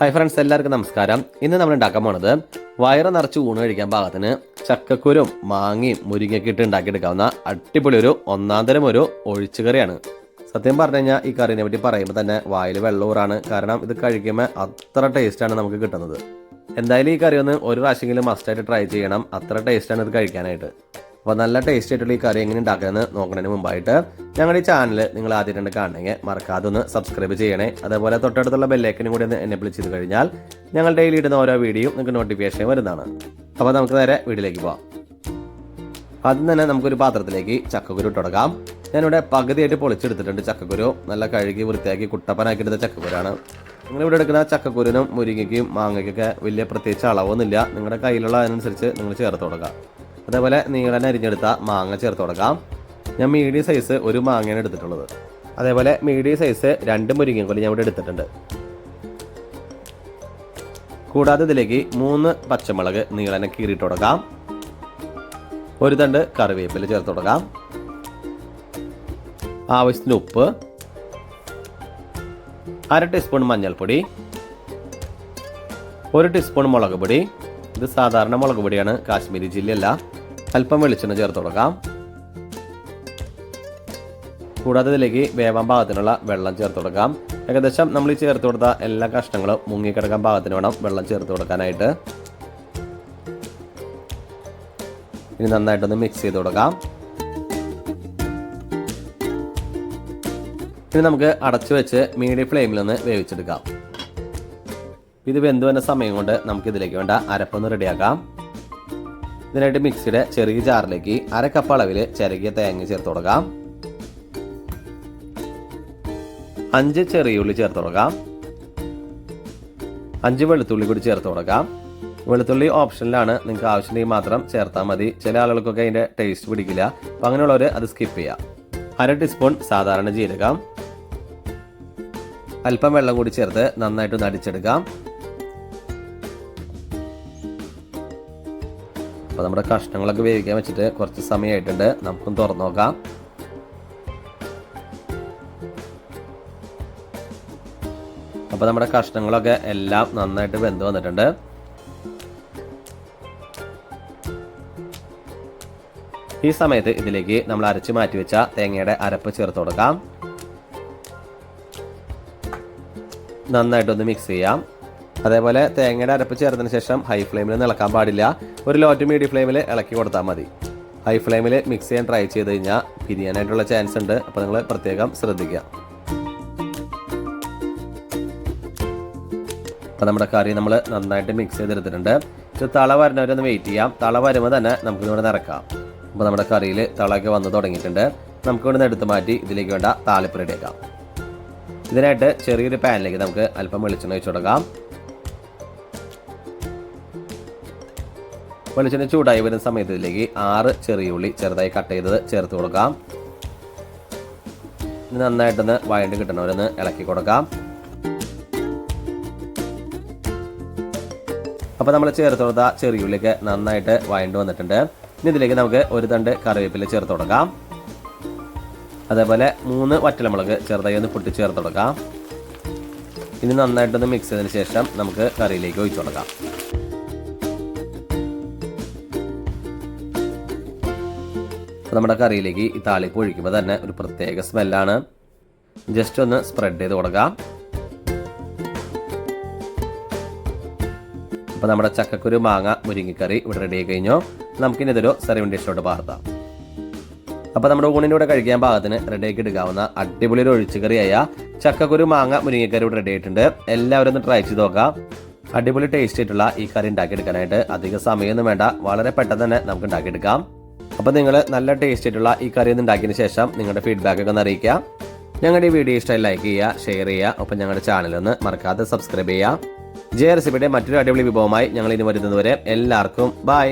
Hi friends, എല്ലാവർക്കും നമസ്കാരം. ഇന്ന് നമ്മൾ ഉണ്ടാക്കാൻ പോണത് വയറ് നിറച്ച് ഊണ് കഴിക്കാൻ പാകത്തിന് ചക്കക്കുരും മാങ്ങയും മുരിങ്ങയൊക്കെ ഇട്ട് ഉണ്ടാക്കിയെടുക്കാവുന്ന അടിപൊളി ഒരു ഒന്നാന്തരം ഒരു ഒഴിച്ചുകറിയാണ്. സത്യം പറഞ്ഞു കഴിഞ്ഞാൽ ഈ കറിനെ പറ്റി പറയുമ്പോൾ തന്നെ വായിൽ വെള്ളൂറാണ്. കാരണം ഇത് കഴിക്കുമ്പോൾ അത്ര ടേസ്റ്റാണ് നമുക്ക് കിട്ടുന്നത്. എന്തായാലും ഈ കറി ഒന്ന് ഒരു പ്രാവശ്യമെങ്കിലും മസ്റ്റായിട്ട് ട്രൈ ചെയ്യണം. അത്ര ടേസ്റ്റാണ് ഇത് കഴിക്കാനായിട്ട്. അപ്പോൾ നല്ല ടേസ്റ്റ് ആയിട്ടുള്ള ഈ കറി എങ്ങനെ ഉണ്ടാക്കാമെന്ന് നോക്കുന്നതിന് മുമ്പായിട്ട് ഞങ്ങളുടെ ഈ ചാനൽ നിങ്ങൾ ആദ്യമായിട്ട് കാണണമെങ്കിൽ മറക്കാതെ ഒന്ന് സബ്സ്ക്രൈബ് ചെയ്യണേ. അതേപോലെ തൊട്ടടുത്തുള്ള ബെല്ലൈക്കനും കൂടി ഒന്ന് എനേബിൾ ചെയ്ത് കഴിഞ്ഞാൽ ഞങ്ങൾ ഡെയിലി ഇടുന്ന ഓരോ വീഡിയോ നിങ്ങൾക്ക് നോട്ടിഫിക്കേഷൻ വരുന്നതാണ്. അപ്പോൾ നമുക്ക് നേരെ വീഡിയോയിലേക്ക് പോകാം. ആദ്യം തന്നെ നമുക്കൊരു പാത്രത്തിലേക്ക് ചക്കക്കുരു ഇട്ട് കൊടുക്കാം. ഞാനിവിടെ പകുതിയായിട്ട് പൊളിച്ചെടുത്തിട്ടുണ്ട്. ചക്കക്കുരു നല്ല കഴുകി വൃത്തിയാക്കി കുട്ടപ്പനാക്കിയെടുത്ത ചക്കക്കുരാണ്. നിങ്ങളിവിടെ എടുക്കുന്ന ചക്കക്കുരുനും മുരിങ്ങയ്ക്കും മാങ്ങയ്ക്കൊക്കെ വലിയ പ്രത്യേകിച്ച് അളവൊന്നുമില്ല. നിങ്ങളുടെ കയ്യിലുള്ള അതിനനുസരിച്ച് നിങ്ങൾ ചേർത്ത് കൊടുക്കാം. അതേപോലെ നീളനെ അരിഞ്ഞെടുത്ത മാങ്ങ ചേർത്ത് കൊടുക്കാം. ഞാൻ മീഡിയം സൈസ് ഒരു മാങ്ങയാണ് എടുത്തിട്ടുള്ളത്. അതേപോലെ മീഡിയം സൈസ് 2 മുരിങ്ങക്കോല് ഞാൻ ഇവിടെ എടുത്തിട്ടുണ്ട്. കൂടാതെ ഇതിലേക്ക് 3 പച്ചമുളക് നീളനെ കീറിയിട്ട് കൊടുക്കാം. ഒരു തണ്ട് കറിവേപ്പില ചേർത്ത് കൊടുക്കാം. ആവശ്യത്തിന് ഉപ്പ്, 1/2 ടീസ്പൂൺ മഞ്ഞൾപ്പൊടി, 1 ടീസ്പൂൺ മുളക് പൊടി. ഇത് സാധാരണ മുളക് പൊടിയാണ്, കാശ്മീരി ചില്ലിയല്ല. അല്പം വെളിച്ചെണ്ണ ചേർത്ത് കൊടുക്കാം. കൂടാതെ ഇതിലേക്ക് വേവാൻ പാകത്തിനുള്ള വെള്ളം ചേർത്ത് കൊടുക്കാം. ഏകദേശം നമ്മൾ ഈ ചേർത്ത് കൊടുത്ത എല്ലാ കഷ്ണങ്ങളും മുങ്ങിക്കിടക്കാൻ പാകത്തിന് വേണം വെള്ളം ചേർത്ത് കൊടുക്കാനായിട്ട്. ഇനി നന്നായിട്ടൊന്ന് മിക്സ് ചെയ്ത് കൊടുക്കാം. ഇനി നമുക്ക് അടച്ചു വെച്ച് മീഡിയം ഫ്ലെയിമിലൊന്ന് വേവിച്ചെടുക്കാം. ഇത് വെന്ത് വന്ന സമയം കൊണ്ട് നമുക്ക് ഇതിലേക്ക് വേണ്ട അരപ്പൊന്ന് റെഡിയാക്കാം. ഇതിനായിട്ട് മിക്സിയുടെ ചെറിയ ജാറിലേക്ക് 1/2 കപ്പ് അളവിൽ ചിരകിയ തേങ്ങ ചേർത്ത് കൊടുക്കാം. 5 ചെറിയ ഉള്ളി ചേർത്ത് കൊടുക്കാം. 5 വെളുത്തുള്ളി കൂടി ചേർത്ത് കൊടുക്കാം. വെളുത്തുള്ളി ഓപ്ഷനിലാണ്, നിങ്ങൾക്ക് ആവശ്യമുണ്ടെങ്കിൽ മാത്രം ചേർത്താൽ മതി. ചില ആളുകൾക്കൊക്കെ അതിൻ്റെ ടേസ്റ്റ് പിടിക്കില്ല. അപ്പം അങ്ങനെയുള്ളവർ അത് സ്കിപ്പ് ചെയ്യാം. 1/2 ടീസ്പൂൺ സാധാരണ ജീരകം, അല്പം വെള്ളം കൂടി ചേർത്ത് നന്നായിട്ടൊന്ന് അടിച്ചെടുക്കാം. അപ്പോൾ നമ്മുടെ കഷ്ണങ്ങളൊക്കെ വേവിക്കാൻ വെച്ചിട്ട് കുറച്ച് സമയമായിട്ടുണ്ട്. നമുക്കൊന്ന് തുറന്നു നോക്കാം. അപ്പോൾ നമ്മുടെ കഷ്ണങ്ങളൊക്കെ എല്ലാം നന്നായിട്ട് വെന്ത് വന്നിട്ടുണ്ട്. ഈ സമയത്ത് ഇതിലേക്ക് നമ്മൾ അരച്ച് മാറ്റി വെച്ച തേങ്ങയുടെ അരപ്പ് ചേർത്ത് കൊടുക്കാം. നന്നായിട്ടൊന്ന് മിക്സ് ചെയ്യാം. അതേപോലെ തേങ്ങയുടെ അരപ്പ് ചേർത്തതിന് ശേഷം ഹൈ ഫ്ലെയിമിൽ ഇളക്കാൻ പാടില്ല. ഒരു ലോ ടു മീഡിയം ഫ്ലെയിമിൽ ഇളക്കി കൊടുത്താൽ മതി. ഹൈ ഫ്ലെയിമിൽ മിക്സ് ചെയ്യാൻ ട്രൈ ചെയ്ത് കഴിഞ്ഞാൽ പിരിയാനായിട്ടുള്ള ചാൻസ് ഉണ്ട്. അപ്പോൾ നിങ്ങൾ പ്രത്യേകം ശ്രദ്ധിക്കുക. അപ്പോൾ നമ്മുടെ കറി നമ്മൾ നന്നായിട്ട് മിക്സ് ചെയ്തെടുത്തിട്ടുണ്ട്. തള വരുന്നവരൊന്ന് വെയിറ്റ് ചെയ്യാം. തള വരുമ്പോൾ തന്നെ നമുക്ക് ഇവിടെ നിറക്കാം. അപ്പോൾ നമ്മുടെ കറിയിൽ തളയൊക്കെ വന്ന് തുടങ്ങിയിട്ടുണ്ട്. നമുക്ക് ഇവിടെ നിന്ന് എടുത്ത് മാറ്റി ഇതിലേക്ക് വേണ്ട താളിപ്പ് റെഡിയാക്കാം. ഇതിനായിട്ട് ചെറിയൊരു പാനിലേക്ക് നമുക്ക് അല്പം വെളിച്ചെണ്ണ ഒഴിച്ചു കൊടുക്കാം. വെളിച്ചെണ്ണ ചൂടായി വരുന്ന സമയത്ത് ഇതിലേക്ക് 6 ചെറിയ ഉള്ളി ചെറുതായി കട്ട് ചെയ്തത് ചേർത്ത് കൊടുക്കാം. നന്നായിട്ടൊന്ന് വഴണ്ട് കിട്ടണവരൊന്ന് ഇളക്കി കൊടുക്കാം. അപ്പോൾ നമ്മൾ ചേർത്ത് കൊടുത്ത ചെറിയ ഉള്ളിക്ക് നന്നായിട്ട് വഴണ്ട് വന്നിട്ടുണ്ട്. ഇനി ഇതിലേക്ക് നമുക്ക് 1 തണ്ട് കറിവേപ്പില ചേർത്ത് കൊടുക്കാം. അതേപോലെ 3 വറ്റൽമുളക് ചെറുതായി ഒന്ന് പൊട്ടി ചേർത്ത് കൊടുക്കാം. ഇനി നന്നായിട്ടൊന്ന് മിക്സ് ചെയ്തതിന് ശേഷം നമുക്ക് കറിയിലേക്ക് ഒഴിച്ചു കൊടുക്കാം. നമ്മുടെ കറിയിലേക്ക് ഈ താളിപ്പ് ഒഴിക്കുമ്പോൾ തന്നെ ഒരു പ്രത്യേക സ്മെല്ലാണ്. ജസ്റ്റ് ഒന്ന് സ്പ്രെഡ് ചെയ്ത് കൊടുക്കാം. അപ്പോൾ നമ്മുടെ ചക്കക്കുരു മാങ്ങ മുരിങ്ങക്കറി ഇവിടെ റെഡി ആയി കഴിഞ്ഞു. നമുക്കിനി ഇതൊരു സെർവിംഗ് ഡിഷിലോട്ട് പാർത്താം. അപ്പോൾ നമ്മുടെ ഊണിൻ്റെ കൂടെ കഴിക്കാൻ പാകത്തിന് റെഡിയാക്കി എടുക്കാവുന്ന അടിപൊളി ഒരു ഒഴിച്ചുകറിയായ ചക്കക്കുരു മാങ്ങ മുരിങ്ങക്കറി ഇവിടെ റെഡി ആയിട്ടുണ്ട്. എല്ലാവരും ഒന്ന് ട്രൈ ചെയ്ത് നോക്കാം. അടിപൊളി ടേസ്റ്റ് ആയിട്ടുള്ള ഈ കറി ഉണ്ടാക്കിയെടുക്കാനായിട്ട് അധികം സമയമൊന്നും വേണ്ട. വളരെ പെട്ടെന്ന് തന്നെ നമുക്ക് ഉണ്ടാക്കിയെടുക്കാം. അപ്പോൾ നിങ്ങൾ നല്ല ടേസ്റ്റ് ആയിട്ടുള്ള ഈ കറി ഒന്ന് ഉണ്ടാക്കിയതിന് ശേഷം നിങ്ങളുടെ ഫീഡ്ബാക്ക് ഒക്കെ ഒന്ന് അറിയിക്കുക. ഞങ്ങളുടെ ഈ വീഡിയോ ഇഷ്ടമായി ലൈക്ക് ചെയ്യുക, ഷെയർ ചെയ്യുക. ഒപ്പം ഞങ്ങളുടെ ചാനലൊന്ന് മറക്കാതെ സബ്സ്ക്രൈബ് ചെയ്യുക. ജെ റെസിപ്പിയുടെ മറ്റൊരു അടിപൊളി വിഭവമായി ഞങ്ങൾ ഇനി വരുന്നതുവരെ എല്ലാവർക്കും ബൈ.